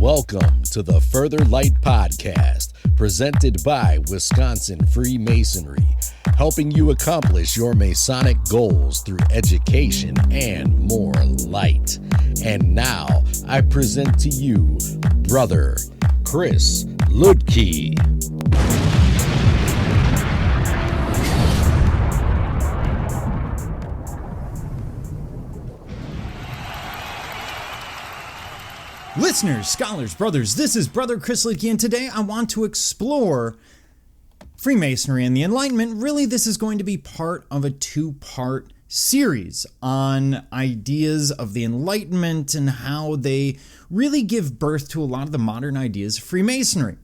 Welcome to the Further Light Podcast, presented by Wisconsin Freemasonry, helping you accomplish your Masonic goals through education and more light. And now, I present to you, Brother Chris Ludke. Listeners, scholars, brothers, this is Brother Chris Ludke, and today I want to explore Freemasonry and the Enlightenment. Really, this is going to be part of a two-part series on ideas of the Enlightenment and how they really give birth to a lot of the modern ideas of Freemasonry.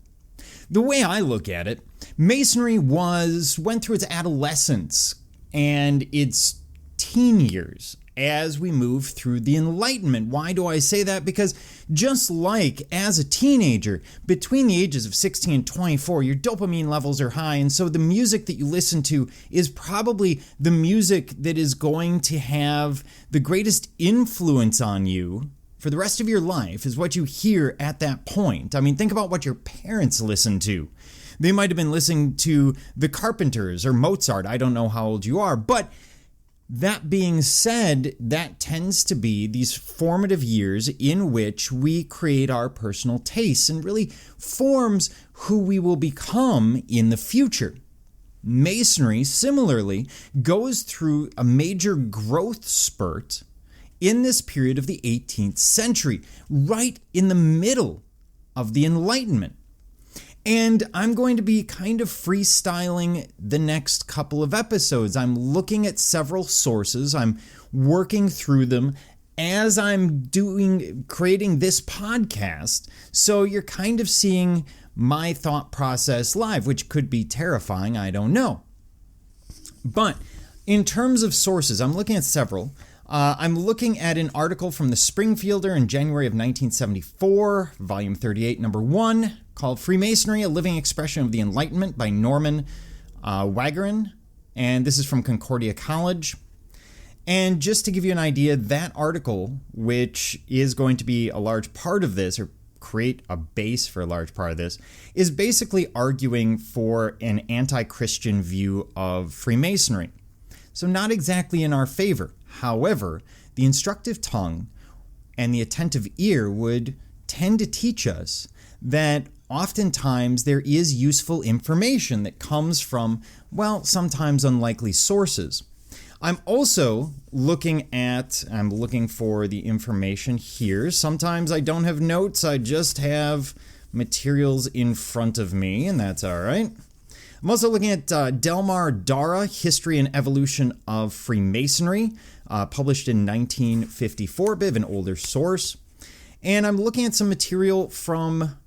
The way I look at it, Masonry went through its adolescence and its teen years as we move through the Enlightenment. Why do I say that? Because just like as a teenager, between the ages of 16 and 24, your dopamine levels are high, and so the music that you listen to is probably the music that is going to have the greatest influence on you for the rest of your life, is what you hear at that point. I mean, think about what your parents listened to. They might have been listening to the Carpenters or Mozart. I don't know how old you are, but that being said, that tends to be these formative years in which we create our personal tastes and really forms who we will become in the future. Masonry, similarly, goes through a major growth spurt in this period of the 18th century, right in the middle of the Enlightenment. And I'm going to be kind of freestyling the next couple of episodes. I'm looking at several sources. I'm working through them as I'm creating this podcast. So you're kind of seeing my thought process live, which could be terrifying. I don't know. But in terms of sources, I'm looking at several. I'm looking at an article from the Springfielder in January of 1974, volume 38, number 1, called Freemasonry, A Living Expression of the Enlightenment by Norman Wagarin, and this is from Concordia College. And just to give you an idea, that article, which is going to be a large part of this, or create a base for a large part of this, is basically arguing for an anti-Christian view of Freemasonry. So not exactly in our favor. However, the instructive tongue and the attentive ear would tend to teach us that oftentimes there is useful information that comes from, well, sometimes unlikely sources. I'm also looking for the information here. Sometimes I don't have notes, I just have materials in front of me, and that's all right. I'm also looking at Delmar Dara, History and Evolution of Freemasonry, published in 1954, bit of an older source. And I'm looking at some material from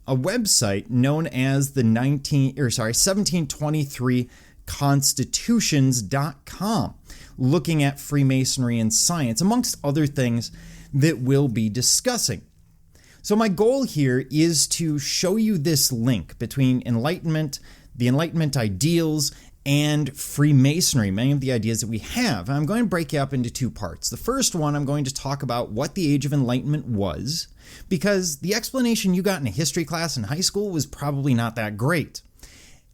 a website known as the 1723 constitutions.com, looking at Freemasonry and science, amongst other things that we'll be discussing. So my goal here is to show you this link between Enlightenment, the Enlightenment ideals, and Freemasonry, many of the ideas that we have. And I'm going to break it up into two parts. The first one, I'm going to talk about what the Age of Enlightenment was, because the explanation you got in a history class in high school was probably not that great.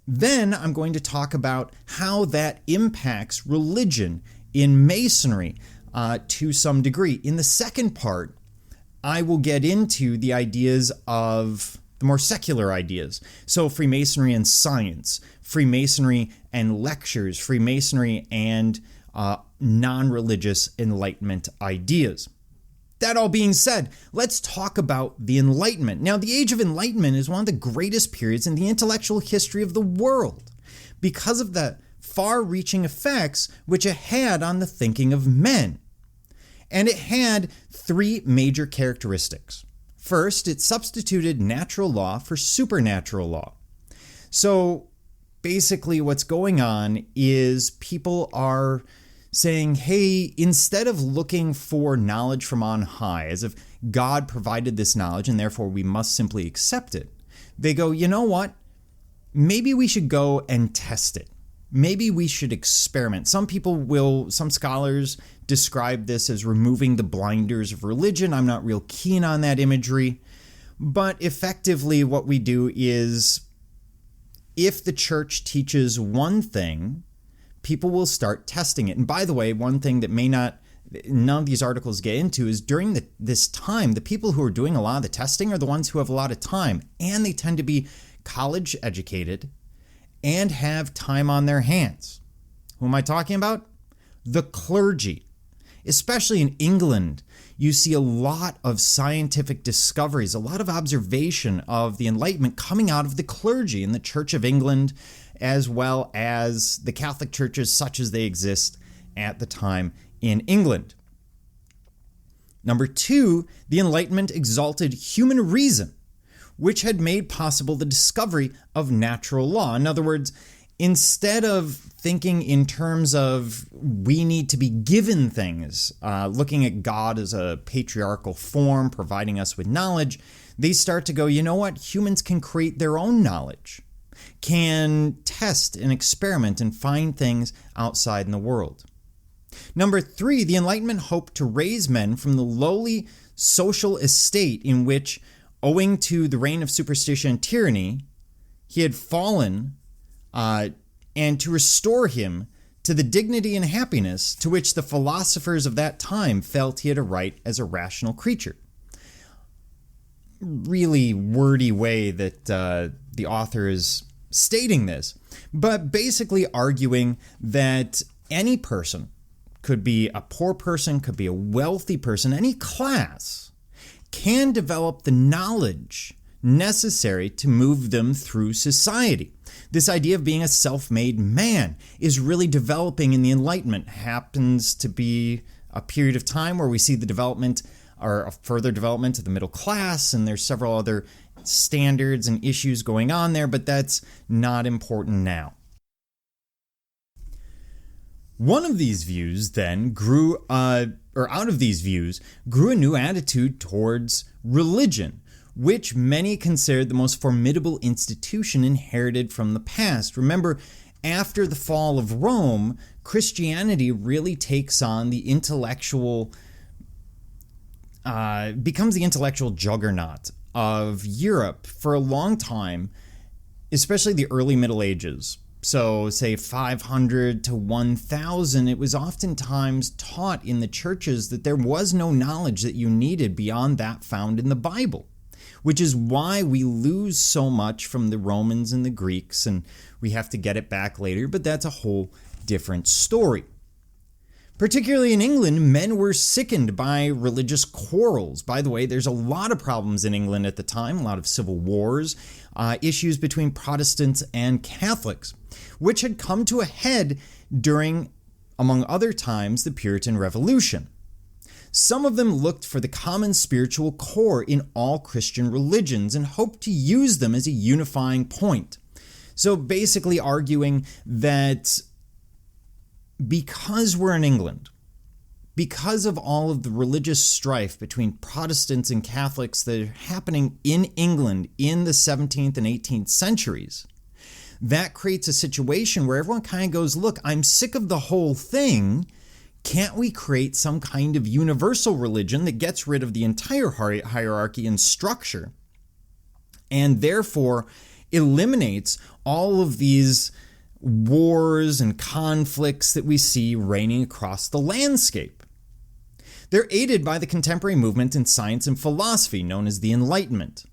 Then I'm going to talk about how that impacts religion in Masonry to some degree. In the second part, I will get into the ideas of the more secular ideas. So Freemasonry and science, Freemasonry and lectures, Freemasonry and non-religious Enlightenment ideas. That all being said, let's talk about the Enlightenment. Now, the Age of Enlightenment is one of the greatest periods in the intellectual history of the world because of the far-reaching effects which it had on the thinking of men. And it had three major characteristics. First, it substituted natural law for supernatural law. So basically what's going on is people are saying, hey, instead of looking for knowledge from on high, as if God provided this knowledge and therefore we must simply accept it, they go, you know what? Maybe we should go and test it. Maybe we should experiment. Some scholars describe this as removing the blinders of religion. I'm not real keen on that imagery. But effectively, what we do is, if the church teaches one thing, people will start testing it. And by the way, one thing that none of these articles get into is during this time, the people who are doing a lot of the testing are the ones who have a lot of time, and they tend to be college educated and have time on their hands. Who am I talking about? The clergy. Especially in England, you see a lot of scientific discoveries, a lot of observation of the Enlightenment coming out of the clergy in the Church of England, as well as the Catholic churches such as they exist at the time in England. Number 2, the Enlightenment exalted human reason, which had made possible the discovery of natural law. In other words, instead of thinking in terms of we need to be given things, looking at God as a patriarchal form, providing us with knowledge, they start to go, you know what? Humans can create their own knowledge, can test and experiment and find things outside in the world. Number 3, the Enlightenment hoped to raise men from the lowly social estate in which, owing to the reign of superstition and tyranny, he had fallen, and to restore him to the dignity and happiness to which the philosophers of that time felt he had a right as a rational creature. Really wordy way that the author is stating this, but basically arguing that any person, could be a poor person, could be a wealthy person, any class, can develop the knowledge necessary to move them through society. This idea of being a self-made man is really developing in the Enlightenment. Happens to be a period of time where we see the development or a further development of the middle class, and there's several other standards and issues going on there, but that's not important now. One of these views then out of these views grew a new attitude towards religion, which many considered the most formidable institution inherited from the past. Remember, after the fall of Rome, Christianity really takes on the intellectual, becomes the intellectual juggernaut of Europe for a long time, especially the early Middle Ages. So, say 500 to 1000, it was oftentimes taught in the churches that there was no knowledge that you needed beyond that found in the Bible, which is why we lose so much from the Romans and the Greeks, and we have to get it back later, but that's a whole different story. Particularly in England, men were sickened by religious quarrels. By the way, there's a lot of problems in England at the time, a lot of civil wars, issues between Protestants and Catholics, which had come to a head during, among other times, the Puritan Revolution. Some of them looked for the common spiritual core in all Christian religions and hoped to use them as a unifying point. So basically arguing that because we're in England, because of all of the religious strife between Protestants and Catholics that are happening in England in the 17th and 18th centuries, that creates a situation where everyone kind of goes, look, I'm sick of the whole thing. Can't we create some kind of universal religion that gets rid of the entire hierarchy and structure, and therefore eliminates all of these wars and conflicts that we see reigning across the landscape? They're aided by the contemporary movement in science and philosophy known as the Enlightenment.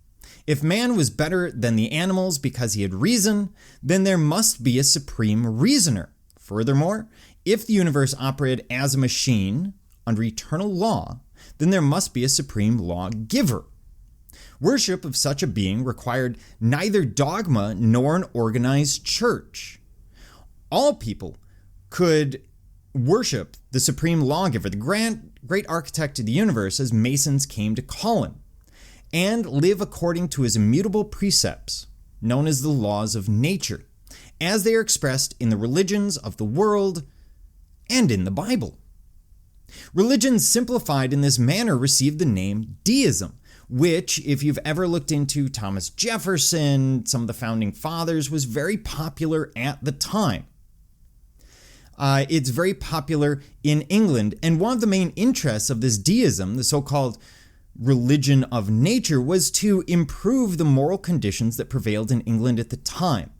If man was better than the animals because he had reason, then there must be a supreme reasoner. Furthermore, if the universe operated as a machine under eternal law, then there must be a supreme lawgiver. Worship of such a being required neither dogma nor an organized church. All people could worship the supreme lawgiver, the great architect of the universe, as Masons came to call him, and live according to his immutable precepts, known as the laws of nature, as they are expressed in the religions of the world and in the Bible. Religions simplified in this manner received the name deism, which, if you've ever looked into Thomas Jefferson, some of the founding fathers, was very popular at the time. It's very popular in England, and one of the main interests of this deism, the so-called religion of nature was to improve the moral conditions that prevailed in England at the time.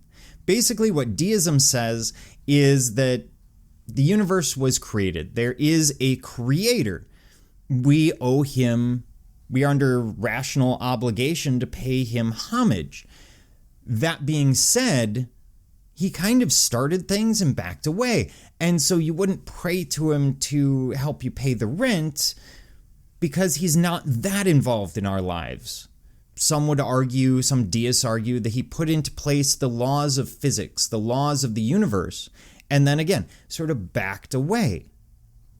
Basically, what deism says is that the universe was created. There is a creator. We owe him, we are under rational obligation to pay him homage. That being said, he kind of started things and backed away. And so you wouldn't pray to him to help you pay the rent because he's not that involved in our lives. Some would argue, some deists argue, that he put into place the laws of physics, the laws of the universe, and then again, sort of backed away.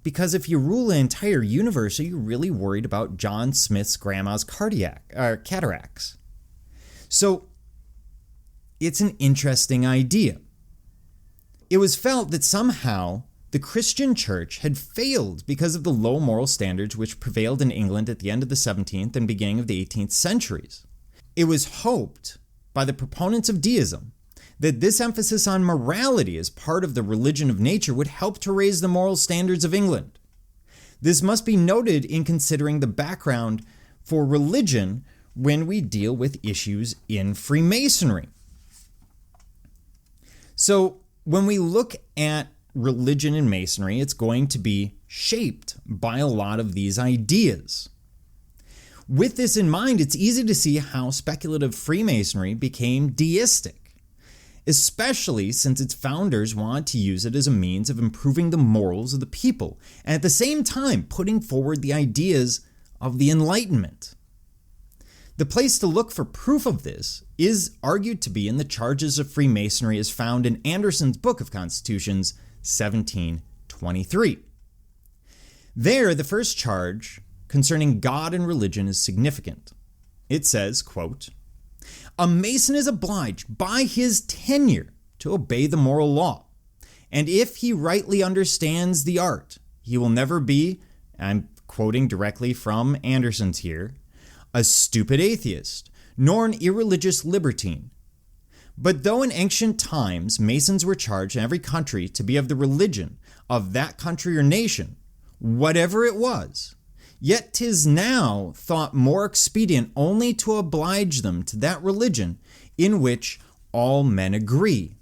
Because if you rule an entire universe, are you really worried about John Smith's grandma's cataracts? So it's an interesting idea. It was felt that somehow the Christian church had failed because of the low moral standards which prevailed in England at the end of the 17th and beginning of the 18th centuries. It was hoped by the proponents of deism that this emphasis on morality as part of the religion of nature would help to raise the moral standards of England. This must be noted in considering the background for religion when we deal with issues in Freemasonry. So when we look at religion in Masonry, it's going to be shaped by a lot of these ideas. With this in mind, it's easy to see how speculative Freemasonry became deistic, especially since its founders wanted to use it as a means of improving the morals of the people, and at the same time putting forward the ideas of the Enlightenment. The place to look for proof of this is argued to be in the charges of Freemasonry as found in Anderson's Book of Constitutions, 1723. There, the first charge concerning God and religion is significant. It says, quote, "A Mason is obliged by his tenure to obey the moral law, and if he rightly understands the art, he will never be," I'm quoting directly from Anderson's here, "a stupid atheist, nor an irreligious libertine. But though in ancient times Masons were charged in every country to be of the religion of that country or nation, whatever it was, yet 'tis now thought more expedient only to oblige them to that religion in which all men agree."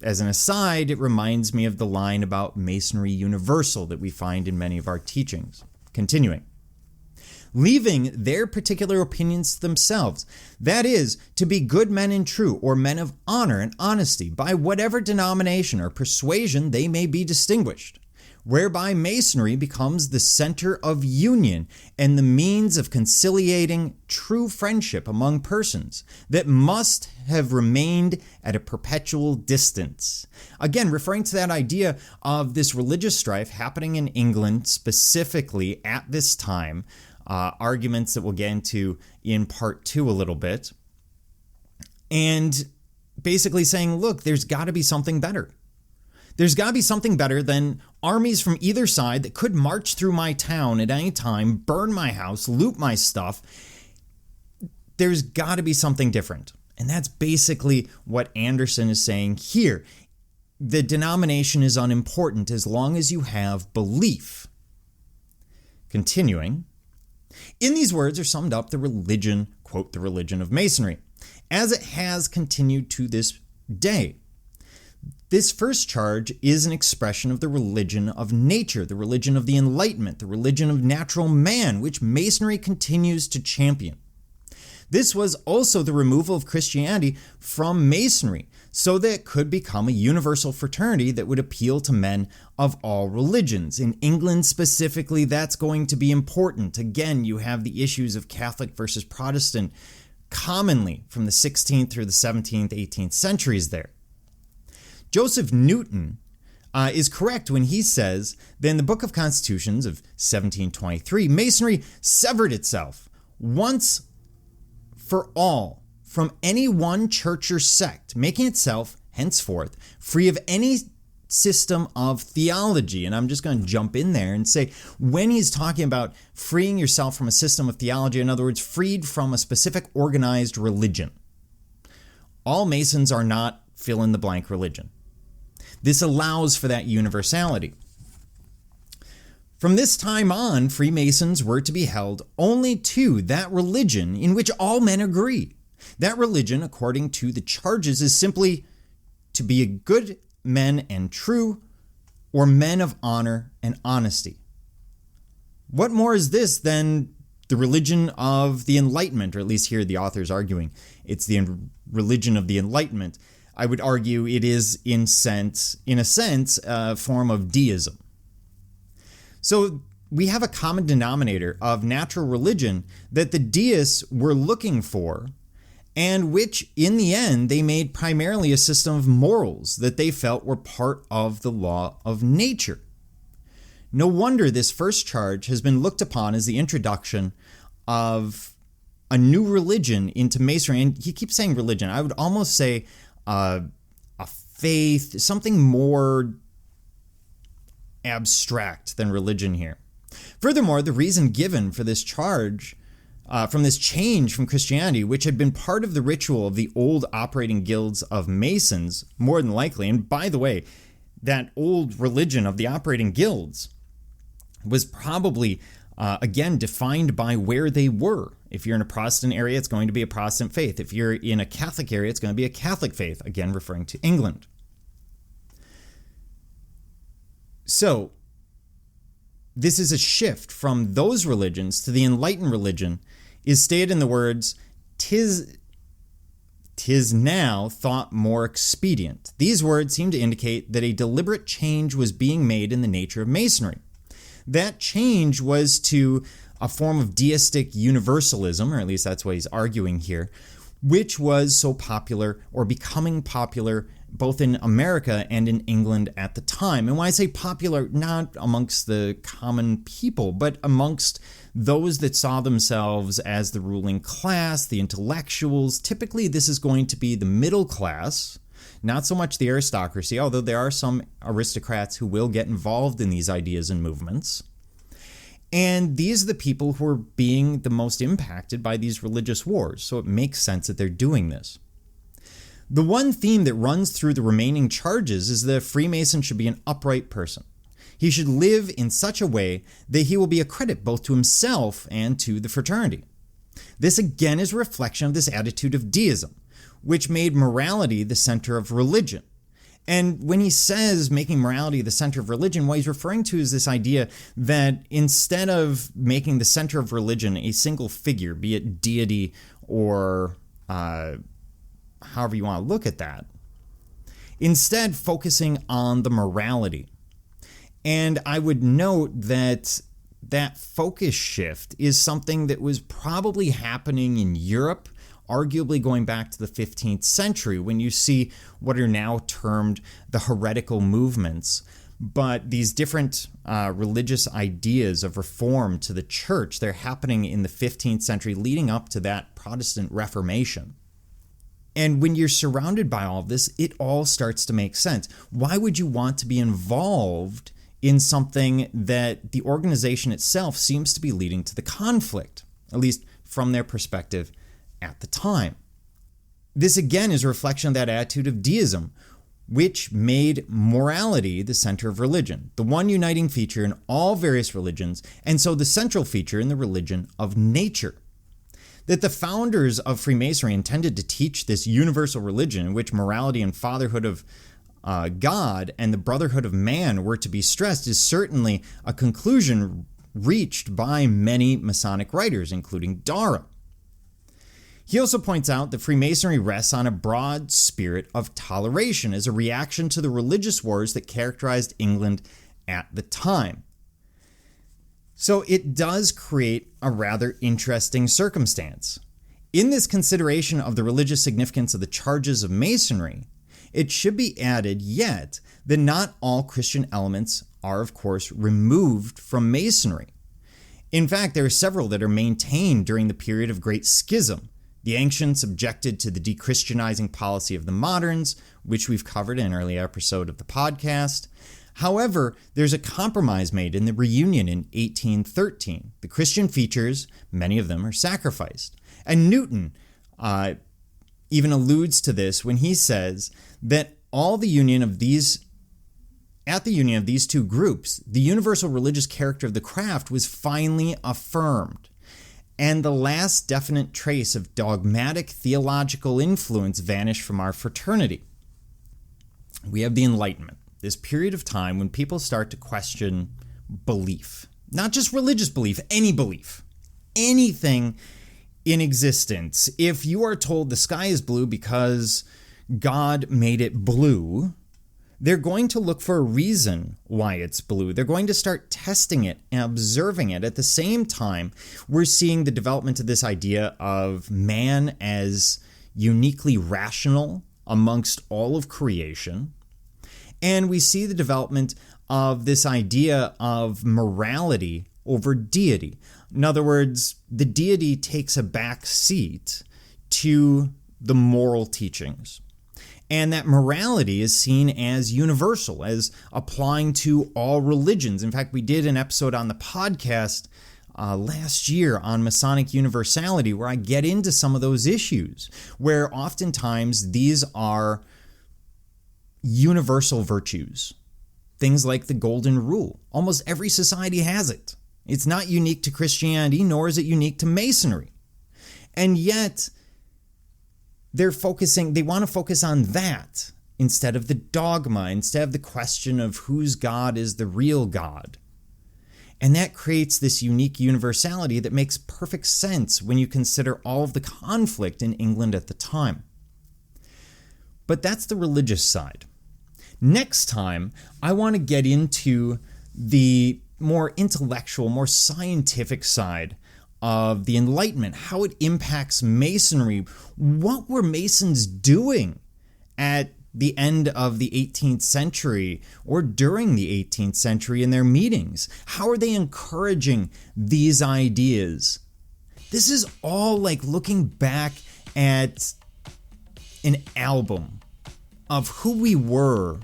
As an aside, it reminds me of the line about Masonry universal that we find in many of our teachings. Continuing. "Leaving their particular opinions to themselves, that is, to be good men and true, or men of honor and honesty, by whatever denomination or persuasion they may be distinguished, whereby Masonry becomes the center of union and the means of conciliating true friendship among persons that must have remained at a perpetual distance." Again, referring to that idea of this religious strife happening in England specifically at this time, arguments that we'll get into in part 2 a little bit, and basically saying, look, there's got to be something better. There's got to be something better than armies from either side that could march through my town at any time, burn my house, loot my stuff. There's got to be something different. And that's basically what Anderson is saying here. The denomination is unimportant as long as you have belief. Continuing. In these words are summed up the religion, quote, the religion of Masonry, as it has continued to this day. This first charge is an expression of the religion of nature, the religion of the Enlightenment, the religion of natural man, which Masonry continues to champion. This was also the removal of Christianity from Masonry, so that it could become a universal fraternity that would appeal to men of all religions. In England specifically, that's going to be important. Again, you have the issues of Catholic versus Protestant commonly from the 16th through the 17th, 18th centuries there. Joseph Newton is correct when he says that in the Book of Constitutions of 1723, Masonry severed itself once for all from any one church or sect, making itself henceforth free of any system of theology. And I'm just going to jump in there and say, when he's talking about freeing yourself from a system of theology, in other words, freed from a specific organized religion, all Masons are not fill-in-the-blank religion. This allows for that universality. From this time on, Freemasons were to be held only to that religion in which all men agree. That religion, according to the charges, is simply to be a good men and true, or men of honor and honesty. What more is this than the religion of the Enlightenment, or at least here the author's arguing it's the religion of the Enlightenment. I would argue it is, in a sense, a form of deism. So we have a common denominator of natural religion that the deists were looking for, and which, in the end, they made primarily a system of morals that they felt were part of the law of nature. No wonder this first charge has been looked upon as the introduction of a new religion into Masonry. And he keeps saying religion. I would almost say a faith, something more abstract than religion here. Furthermore, the reason given for this charge, from this change from Christianity, which had been part of the ritual of the old operating guilds of Masons, more than likely, and by the way, that old religion of the operating guilds was probably, again, defined by where they were. If you're in a Protestant area, it's going to be a Protestant faith. If you're in a Catholic area, it's going to be a Catholic faith, again, referring to England. So, this is a shift from those religions to the enlightened religion, is stated in the words, "'Tis now thought more expedient." These words seem to indicate that a deliberate change was being made in the nature of Masonry. That change was to a form of deistic universalism, or at least that's what he's arguing here, which was so popular, or becoming popular, both in America and in England at the time. And when I say popular, not amongst the common people, but amongst those that saw themselves as the ruling class, the intellectuals. Typically, this is going to be the middle class, not so much the aristocracy, although there are some aristocrats who will get involved in these ideas and movements. And these are the people who are being the most impacted by these religious wars, so it makes sense that they're doing this. The one theme that runs through the remaining charges is that a Freemason should be an upright person. He should live in such a way that he will be a credit both to himself and to the fraternity. This again is a reflection of this attitude of deism, which made morality the center of religion. And when he says making morality the center of religion, what he's referring to is this idea that instead of making the center of religion a single figure, be it deity or however you want to look at that, instead focusing on the morality. And I would note that that focus shift is something that was probably happening in Europe, arguably going back to the 15th century, when you see what are now termed the heretical movements. But these different religious ideas of reform to the church, they're happening in the 15th century leading up to that Protestant Reformation. And when you're surrounded by all of this, it all starts to make sense. Why would you want to be involved in something that the organization itself seems to be leading to the conflict, at least from their perspective at the time? This again is a reflection of that attitude of deism, which made morality the center of religion, the one uniting feature in all various religions, and so the central feature in the religion of nature. That the founders of Freemasonry intended to teach this universal religion in which morality and fatherhood of God and the brotherhood of man were to be stressed is certainly a conclusion reached by many Masonic writers, including Dara. He also points out that Freemasonry rests on a broad spirit of toleration as a reaction to the religious wars that characterized England at the time. So it does create a rather interesting circumstance. In this consideration of the religious significance of the charges of Masonry, it should be added yet that not all Christian elements are, of course, removed from Masonry. In fact, there are several that are maintained during the period of Great Schism. The ancients objected to the dechristianizing policy of the moderns, which we've covered in an early episode of the podcast. However, there's a compromise made in the reunion in 1813. The Christian features, many of them, are sacrificed. And Newton even alludes to this when he says that all the union of these At the union of these two groups, the universal religious character of the craft was finally affirmed, and the last definite trace of dogmatic theological influence vanished from our fraternity. We have the Enlightenment, this period of time when people start to question belief. Not just religious belief, any belief. Anything in existence. If you are told the sky is blue because God made it blue, they're going to look for a reason why it's blue. They're going to start testing it and observing it. At the same time, we're seeing the development of this idea of man as uniquely rational amongst all of creation. And we see the development of this idea of morality over deity. In other words, the deity takes a back seat to the moral teachings. And that morality is seen as universal, as applying to all religions. In fact, we did an episode on the podcast last year on Masonic universality where I get into some of those issues, where oftentimes these are universal virtues. Things like the golden rule. Almost every society has it. It's not unique to Christianity, nor is it unique to Masonry. And yet, they want to focus on that instead of the dogma, instead of the question of whose God is the real God. And that creates this unique universality that makes perfect sense when you consider all of the conflict in England at the time. But that's the religious side. Next time, I want to get into the more intellectual, more scientific side of the Enlightenment, how it impacts Masonry. What were Masons doing at the end of the 18th century or during the 18th century in their meetings? How are they encouraging these ideas? This is all like looking back at an album of who we were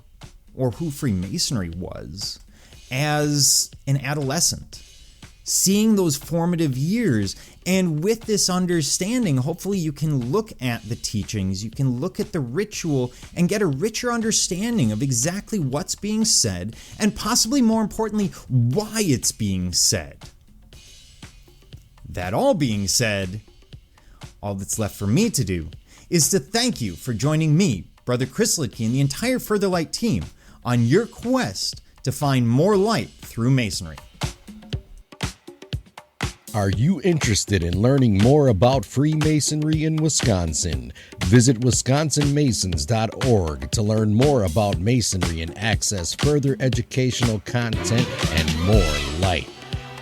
or who Freemasonry was as an adolescent. Seeing those formative years, and with this understanding, hopefully you can look at the teachings, you can look at the ritual and get a richer understanding of exactly what's being said, and possibly more importantly, why it's being said. That all being said, all that's left for me to do is to thank you for joining me, Brother Chris Lidke, and the entire Further Light team on your quest to find more light through Masonry. Are you interested in learning more about Freemasonry in Wisconsin? Visit wisconsinmasons.org to learn more about Masonry and access further educational content and more light.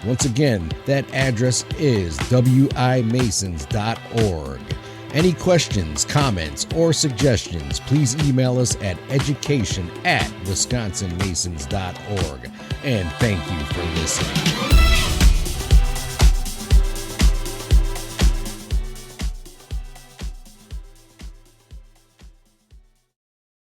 Once again, that address is wimasons.org. Any questions, comments, or suggestions, please email us at education@wisconsinmasons.org. And thank you for listening.